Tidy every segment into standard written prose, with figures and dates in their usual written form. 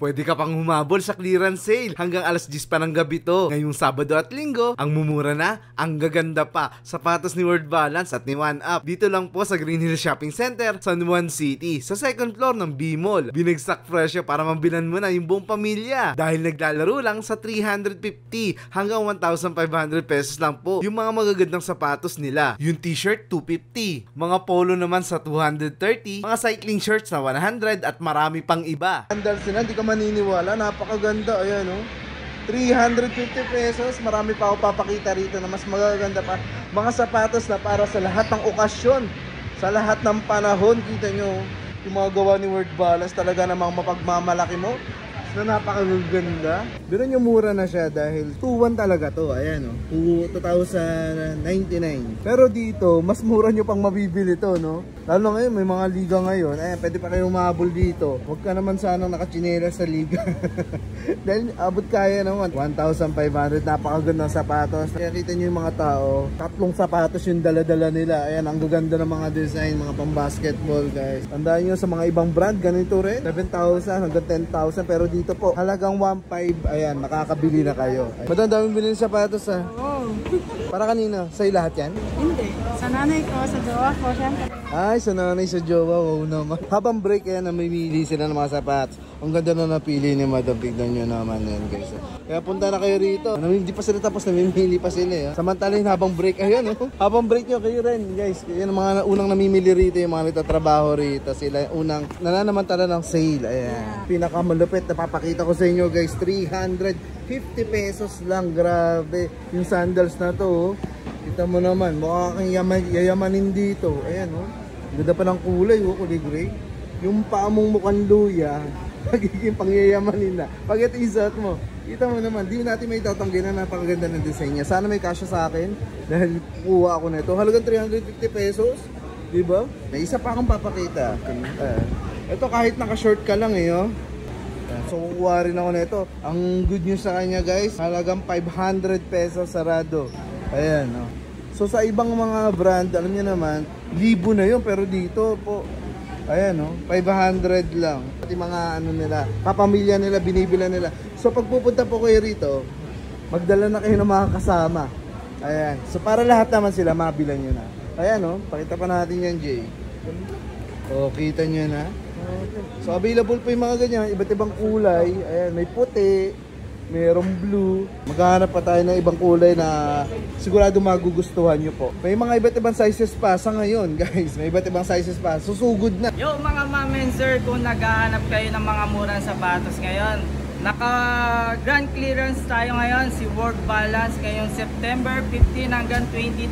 Pwede ka pang humabol sa clearance sale hanggang alas 10 pa ng gabi to. Ngayong Sabado at Linggo, ang mumura na, ang gaganda pa. Sapatos ni Word Balance at ni One Up. Dito lang po sa Green Hills Shopping Center, San Juan City, sa second floor ng B-Mall. Binagsak presyo para mabilan mo na yung buong pamilya. Dahil naglalaro lang sa 350 hanggang 1,500 pesos lang po yung mga magagandang sapatos nila. Yung t-shirt, 250. Mga polo naman sa 230. Mga cycling shirts na 100 at marami pang iba. Sandals na, hindi ka maniniwala, napakaganda, ayan o. 350 pesos, marami pa ako papakita rito na mas magaganda pa. Mga sapatos na para sa lahat ng okasyon, sa lahat ng panahon. Kita nyo, yung mga gawa ni Word Balance, talaga namang mapagmamalaki mo na napakaganda. Pero yung mura na siya dahil 2,1 talaga to. Ayan o, 2,099. Pero dito, mas mura nyo pang mabibili to, no? Lalo ngayon, may mga liga ngayon. Ayan, pwede pa kayo umabol dito. Huwag ka naman sanang nakachinelas sa liga. Dahil abot kaya naman 1,500. Napakaganda ng sapatos. Kaya kita nyo yung mga tao, tatlong sapatos yung dala-dala nila. Ayan, ang gaganda ng mga design, mga pang basketball, guys. Tandaan nyo sa mga ibang brand, ganito rin, 7,000 hanggang 10,000. Pero dito po, halagang 1,500. Ayan, makakabili na kayo. Madam, daming bilhin ng sapatos, ha? Oo. Para kanina, sa'yo lahat yan? Hindi. Sa nanay ko, sa jowa ko, syempre. Ay, sa nanay, sa jowa, wow naman. Habang break, ayan, namimili sila ng mga sapatos. Ang ganda na napili ni Madam. Tignan nyo naman yan, guys. Kaya punta na kayo rito. Hindi pa sila tapos, namimili pa sila. Eh. Samantalin, habang break, ayan, oh. Habang break nyo, kayo rin, guys. Yan ang mga unang namimili rito, yung mga nagtatrabaho rito. Sila unang nananamantala ng sale. Ayan. Pinakamalupit na papakita ko sa inyo, guys. 350 pesos lang. Grabe. Yung sandals na to, oh. Kita mo naman, mukha kang yayamanin dito. Ayan, oh. Ganda pa ng kulay, oh, kulay gray. Yung paa mong mukhang luya, magiging pangyayamanin na. Pag ito isat mo, kita mo naman, di natin may tatanggi na napakaganda ng design niya. Sana may kasya sa akin dahil kuha ako nito. Halagang 350 pesos, di ba? May isa pa akong papakita. Ito kahit naka-short ka lang eh, oh. So kukuha rin ako nito. Ang good news sa kanya, guys, halagang 500 pesos sarado. Ayan, oh. So sa ibang mga brand, alam niyo naman, libo na yun, pero dito po, ayan, no, 500 lang. Pati mga ano nila, kapamilya nila, binibila nila. So pag pupunta po kayo rito, magdala na kayo ng mga kasama. Ayan. So para lahat naman sila, mabilan nyo na. Ayan, no, pakita pa natin yan, Jay. O, kita nyo na. So available po yung mga ganyan, iba't ibang kulay. Ayan, may puti, mayroong blue. Maghahanap pa tayo ng ibang kulay na sigurado magugustuhan nyo po. May mga iba't ibang sizes pa sa ngayon, guys. May iba't ibang sizes pa. Susugod na. Yo mga ma'am and sir, kung naghahanap kayo ng mga murang sapatos ngayon, naka grand clearance tayo ngayon, si Word Balance ngayong September 15 hanggang 22.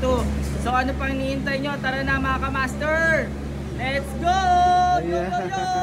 So ano pang hinihintay nyo? Tara na mga kamaster! Let's go! Go, go, go!